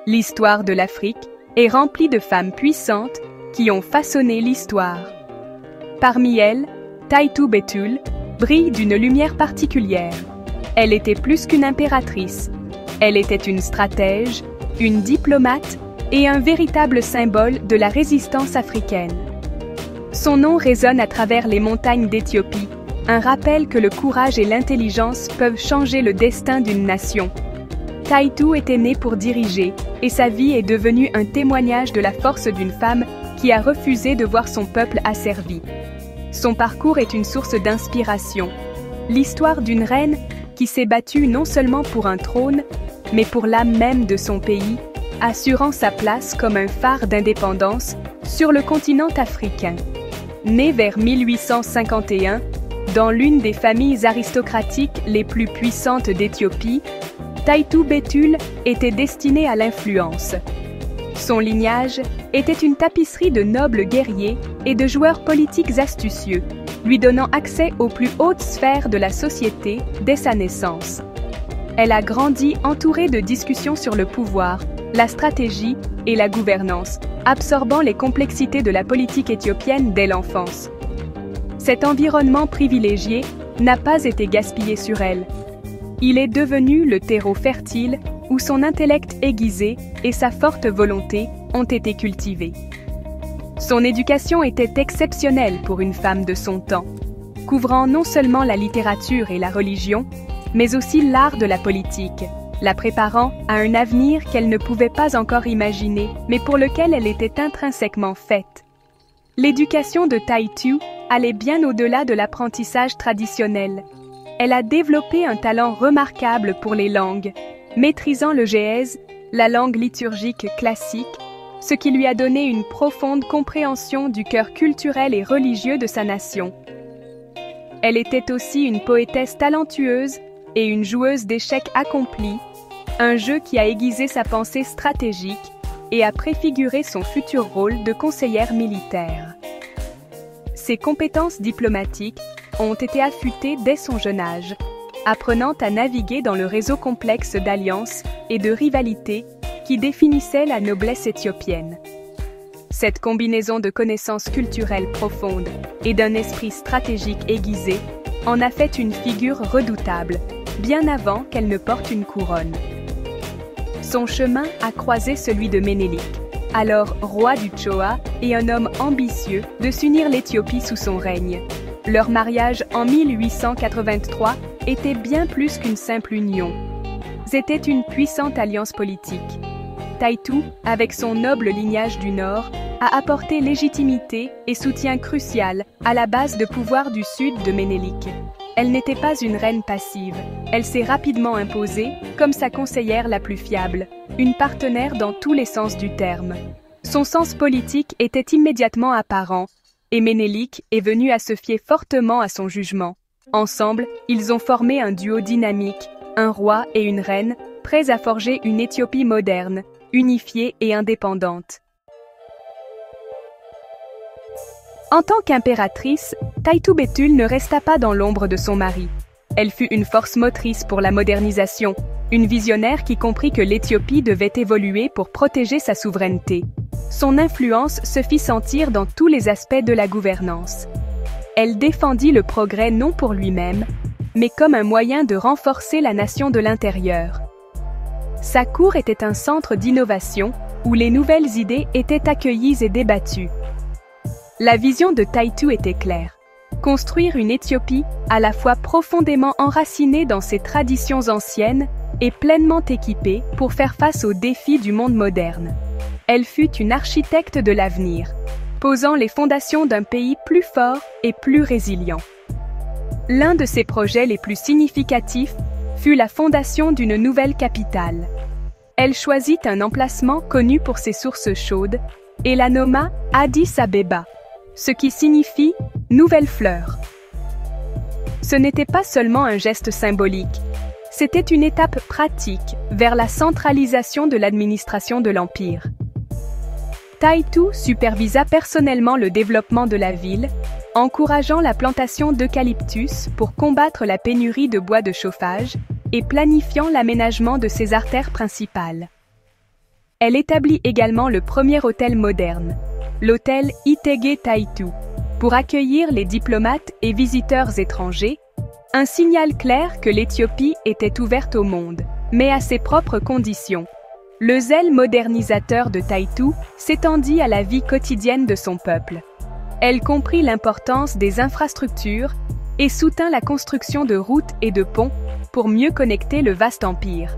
L'histoire de l'Afrique est remplie de femmes puissantes qui ont façonné l'histoire. Parmi elles, Taitu Betul brille d'une lumière particulière. Elle était plus qu'une impératrice. Elle était une stratège, une diplomate et un véritable symbole de la résistance africaine. Son nom résonne à travers les montagnes d'Éthiopie, un rappel que le courage et l'intelligence peuvent changer le destin d'une nation. Taitu était née pour diriger, et sa vie est devenue un témoignage de la force d'une femme qui a refusé de voir son peuple asservi. Son parcours est une source d'inspiration. L'histoire d'une reine qui s'est battue non seulement pour un trône, mais pour l'âme même de son pays, assurant sa place comme un phare d'indépendance sur le continent africain. Née vers 1851, dans l'une des familles aristocratiques les plus puissantes d'Éthiopie, Taitu Betul était destinée à l'influence. Son lignage était une tapisserie de nobles guerriers et de joueurs politiques astucieux, lui donnant accès aux plus hautes sphères de la société dès sa naissance. Elle a grandi entourée de discussions sur le pouvoir, la stratégie et la gouvernance, absorbant les complexités de la politique éthiopienne dès l'enfance. Cet environnement privilégié n'a pas été gaspillé sur elle. Il est devenu le terreau fertile où son intellect aiguisé et sa forte volonté ont été cultivés. Son éducation était exceptionnelle pour une femme de son temps, couvrant non seulement la littérature et la religion, mais aussi l'art de la politique, la préparant à un avenir qu'elle ne pouvait pas encore imaginer, mais pour lequel elle était intrinsèquement faite. L'éducation de Taitu allait bien au-delà de l'apprentissage traditionnel. Elle a développé un talent remarquable pour les langues, maîtrisant le gé'ez, la langue liturgique classique, ce qui lui a donné une profonde compréhension du cœur culturel et religieux de sa nation. Elle était aussi une poétesse talentueuse et une joueuse d'échecs accomplie, un jeu qui a aiguisé sa pensée stratégique et a préfiguré son futur rôle de conseillère militaire. Ses compétences diplomatiques ont été affûtées dès son jeune âge, apprenant à naviguer dans le réseau complexe d'alliances et de rivalités qui définissait la noblesse éthiopienne. Cette combinaison de connaissances culturelles profondes et d'un esprit stratégique aiguisé en a fait une figure redoutable, bien avant qu'elle ne porte une couronne. Son chemin a croisé celui de Ménélik, alors roi du Choa et un homme ambitieux de s'unir l'Éthiopie sous son règne. Leur mariage en 1883 était bien plus qu'une simple union. C'était une puissante alliance politique. Taitu, avec son noble lignage du Nord, a apporté légitimité et soutien crucial à la base de pouvoir du sud de Ménélik. Elle n'était pas une reine passive, elle s'est rapidement imposée comme sa conseillère la plus fiable, une partenaire dans tous les sens du terme. Son sens politique était immédiatement apparent, et Ménélik est venu à se fier fortement à son jugement. Ensemble, ils ont formé un duo dynamique, un roi et une reine, prêts à forger une Éthiopie moderne, unifiée et indépendante. En tant qu'impératrice, Taitu Betul ne resta pas dans l'ombre de son mari. Elle fut une force motrice pour la modernisation, une visionnaire qui comprit que l'Éthiopie devait évoluer pour protéger sa souveraineté. Son influence se fit sentir dans tous les aspects de la gouvernance. Elle défendit le progrès non pour lui-même, mais comme un moyen de renforcer la nation de l'intérieur. Sa cour était un centre d'innovation où les nouvelles idées étaient accueillies et débattues. La vision de Taitu était claire. Construire une Éthiopie à la fois profondément enracinée dans ses traditions anciennes et pleinement équipée pour faire face aux défis du monde moderne. Elle fut une architecte de l'avenir, posant les fondations d'un pays plus fort et plus résilient. L'un de ses projets les plus significatifs fut la fondation d'une nouvelle capitale. Elle choisit un emplacement connu pour ses sources chaudes et la nomma Addis Abeba, ce qui signifie « nouvelle fleur ». Ce n'était pas seulement un geste symbolique, c'était une étape pratique vers la centralisation de l'administration de l'Empire. Taitu supervisa personnellement le développement de la ville, encourageant la plantation d'eucalyptus pour combattre la pénurie de bois de chauffage et planifiant l'aménagement de ses artères principales. Elle établit également le premier hôtel moderne, l'hôtel Itege Taitu, pour accueillir les diplomates et visiteurs étrangers, un signal clair que l'Éthiopie était ouverte au monde, mais à ses propres conditions. Le zèle modernisateur de Taitu s'étendit à la vie quotidienne de son peuple. Elle comprit l'importance des infrastructures et soutint la construction de routes et de ponts pour mieux connecter le vaste empire.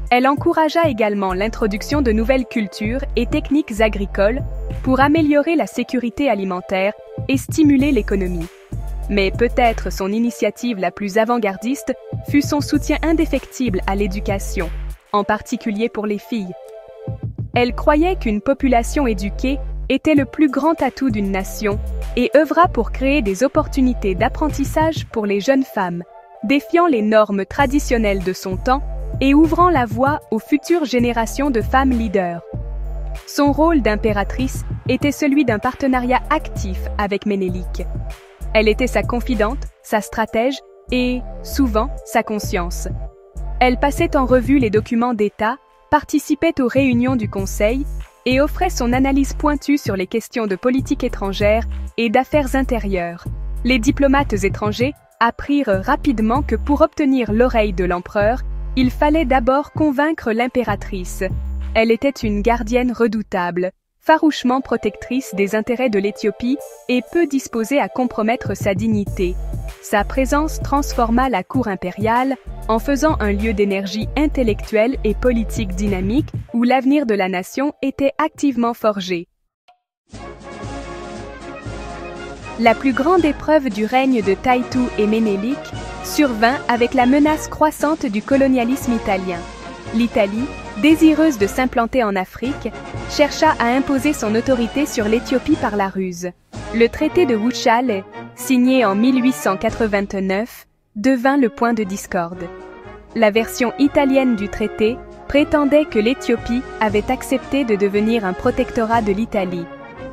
Elle encouragea également l'introduction de nouvelles cultures et techniques agricoles pour améliorer la sécurité alimentaire et stimuler l'économie. Mais peut-être son initiative la plus avant-gardiste fut son soutien indéfectible à l'éducation, en particulier pour les filles. Elle croyait qu'une population éduquée était le plus grand atout d'une nation et œuvra pour créer des opportunités d'apprentissage pour les jeunes femmes, défiant les normes traditionnelles de son temps et ouvrant la voie aux futures générations de femmes leaders. Son rôle d'impératrice était celui d'un partenariat actif avec Ménélik. Elle était sa confidente, sa stratège et, souvent, sa conscience. Elle passait en revue les documents d'État, participait aux réunions du Conseil et offrait son analyse pointue sur les questions de politique étrangère et d'affaires intérieures. Les diplomates étrangers apprirent rapidement que pour obtenir l'oreille de l'empereur, il fallait d'abord convaincre l'impératrice. Elle était une gardienne redoutable, farouchement protectrice des intérêts de l'Éthiopie et peu disposée à compromettre sa dignité. Sa présence transforma la cour impériale en faisant un lieu d'énergie intellectuelle et politique dynamique où l'avenir de la nation était activement forgé. La plus grande épreuve du règne de Taitu et Ménélik survint avec la menace croissante du colonialisme italien. L'Italie, désireuse de s'implanter en Afrique, chercha à imposer son autorité sur l'Éthiopie par la ruse. Le traité de Wuchale, signé en 1889, devint le point de discorde. La version italienne du traité prétendait que l'Éthiopie avait accepté de devenir un protectorat de l'Italie,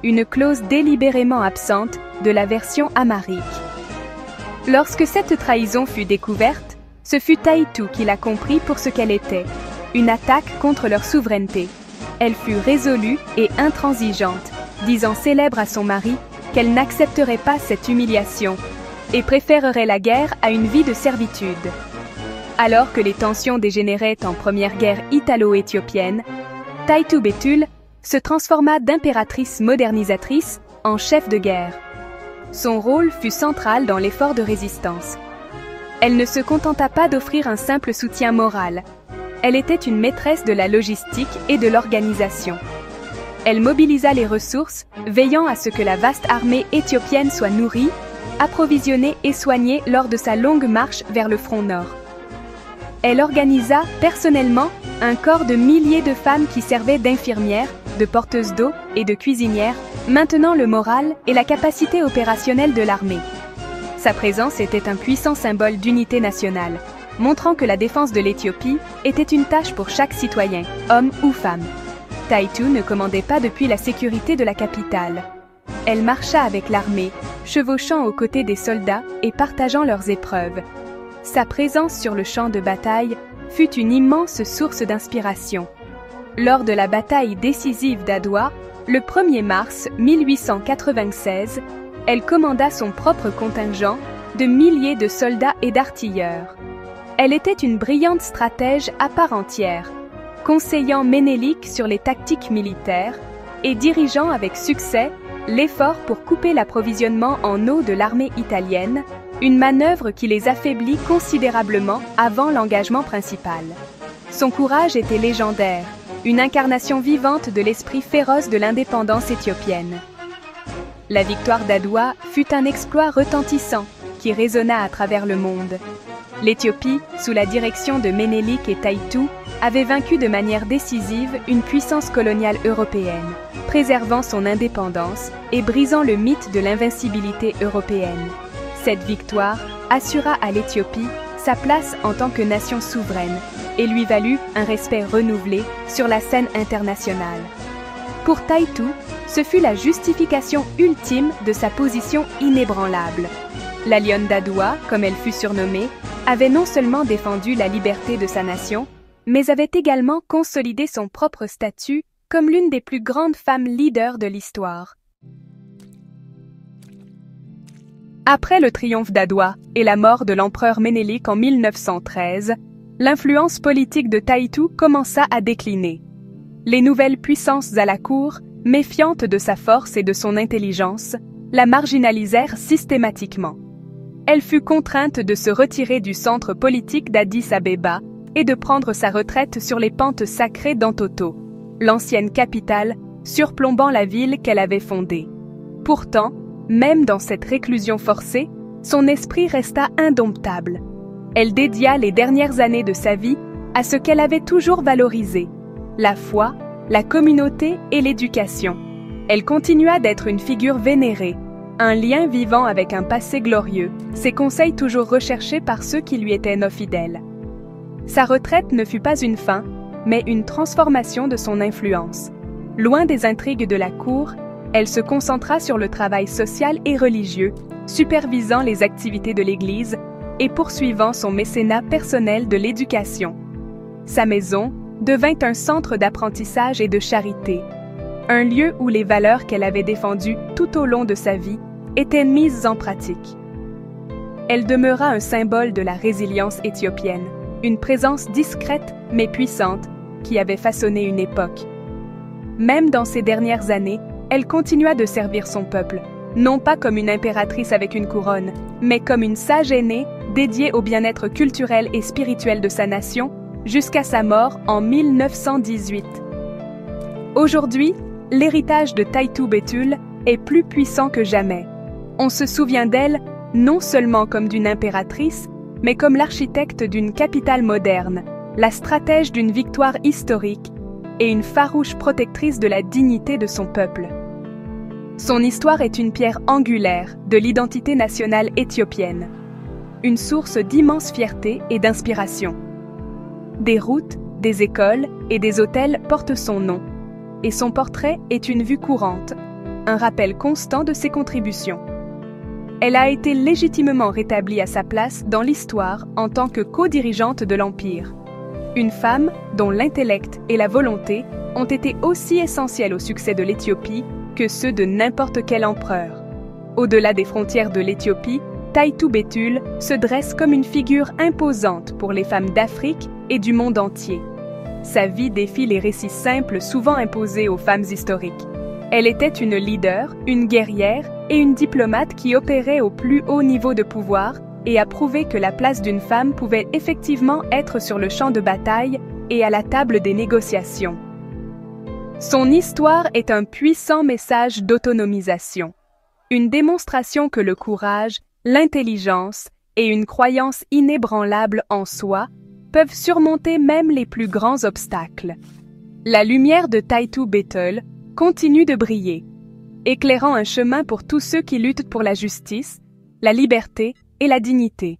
une clause délibérément absente de la version amharique. Lorsque cette trahison fut découverte, ce fut Taitu qui la comprit pour ce qu'elle était, une attaque contre leur souveraineté. Elle fut résolue et intransigeante, disant célèbre à son mari qu'elle n'accepterait pas cette humiliation et préférerait la guerre à une vie de servitude. Alors que les tensions dégénéraient en première guerre italo-éthiopienne, Taitu Betul se transforma d'impératrice modernisatrice en chef de guerre. Son rôle fut central dans l'effort de résistance. Elle ne se contenta pas d'offrir un simple soutien moral. Elle était une maîtresse de la logistique et de l'organisation. Elle mobilisa les ressources, veillant à ce que la vaste armée éthiopienne soit nourrie, approvisionnée et soignée lors de sa longue marche vers le front nord. Elle organisa personnellement un corps de milliers de femmes qui servaient d'infirmières, de porteuses d'eau et de cuisinières, maintenant le moral et la capacité opérationnelle de l'armée. Sa présence était un puissant symbole d'unité nationale, montrant que la défense de l'Éthiopie était une tâche pour chaque citoyen, homme ou femme. Taitu ne commandait pas depuis la sécurité de la capitale. Elle marcha avec l'armée, chevauchant aux côtés des soldats et partageant leurs épreuves. Sa présence sur le champ de bataille fut une immense source d'inspiration. Lors de la bataille décisive d'Adwa, le 1er mars 1896, elle commanda son propre contingent de milliers de soldats et d'artilleurs. Elle était une brillante stratège à part entière, conseillant Ménélik sur les tactiques militaires et dirigeant avec succès l'effort pour couper l'approvisionnement en eau de l'armée italienne, une manœuvre qui les affaiblit considérablement avant l'engagement principal. Son courage était légendaire, une incarnation vivante de l'esprit féroce de l'indépendance éthiopienne. La victoire d'Adwa fut un exploit retentissant qui résonna à travers le monde. L'Éthiopie, sous la direction de Ménélik et Taitu, avait vaincu de manière décisive une puissance coloniale européenne, préservant son indépendance et brisant le mythe de l'invincibilité européenne. Cette victoire assura à l'Éthiopie sa place en tant que nation souveraine et lui valut un respect renouvelé sur la scène internationale. Pour Taitu, ce fut la justification ultime de sa position inébranlable. La lionne d'Adwa, comme elle fut surnommée, avait non seulement défendu la liberté de sa nation, mais avait également consolidé son propre statut comme l'une des plus grandes femmes leaders de l'histoire. Après le triomphe d'Adwa et la mort de l'empereur Ménélique en 1913, l'influence politique de Taïtou commença à décliner. Les nouvelles puissances à la cour, méfiantes de sa force et de son intelligence, la marginalisèrent systématiquement. Elle fut contrainte de se retirer du centre politique d'Addis Abeba et de prendre sa retraite sur les pentes sacrées d'Entoto, l'ancienne capitale, surplombant la ville qu'elle avait fondée. Pourtant, même dans cette réclusion forcée, son esprit resta indomptable. Elle dédia les dernières années de sa vie à ce qu'elle avait toujours valorisé, la foi, la communauté et l'éducation. Elle continua d'être une figure vénérée, un lien vivant avec un passé glorieux, ses conseils toujours recherchés par ceux qui lui étaient non fidèles. Sa retraite ne fut pas une fin, mais une transformation de son influence. Loin des intrigues de la cour, elle se concentra sur le travail social et religieux, supervisant les activités de l'Église et poursuivant son mécénat personnel de l'éducation. Sa maison devint un centre d'apprentissage et de charité, un lieu où les valeurs qu'elle avait défendues tout au long de sa vie étaient mises en pratique. Elle demeura un symbole de la résilience éthiopienne, une présence discrète mais puissante qui avait façonné une époque. Même dans ses dernières années, elle continua de servir son peuple, non pas comme une impératrice avec une couronne, mais comme une sage aînée dédiée au bien-être culturel et spirituel de sa nation, jusqu'à sa mort en 1918. Aujourd'hui, l'héritage de Taïtou Bétul est plus puissant que jamais. On se souvient d'elle non seulement comme d'une impératrice, mais comme l'architecte d'une capitale moderne, la stratège d'une victoire historique et une farouche protectrice de la dignité de son peuple. Son histoire est une pierre angulaire de l'identité nationale éthiopienne, une source d'immense fierté et d'inspiration. Des routes, des écoles et des hôtels portent son nom, et son portrait est une vue courante, un rappel constant de ses contributions. Elle a été légitimement rétablie à sa place dans l'histoire en tant que co-dirigeante de l'Empire. Une femme dont l'intellect et la volonté ont été aussi essentiels au succès de l'Éthiopie que ceux de n'importe quel empereur. Au-delà des frontières de l'Éthiopie, Taïtou Bétul se dresse comme une figure imposante pour les femmes d'Afrique et du monde entier. Sa vie défie les récits simples souvent imposés aux femmes historiques. Elle était une leader, une guerrière et une diplomate qui opérait au plus haut niveau de pouvoir et a prouvé que la place d'une femme pouvait effectivement être sur le champ de bataille et à la table des négociations. Son histoire est un puissant message d'autonomisation, une démonstration que le courage, l'intelligence et une croyance inébranlable en soi peuvent surmonter même les plus grands obstacles. La lumière de Taïtou Bétul continue de briller, éclairant un chemin pour tous ceux qui luttent pour la justice, la liberté et la dignité.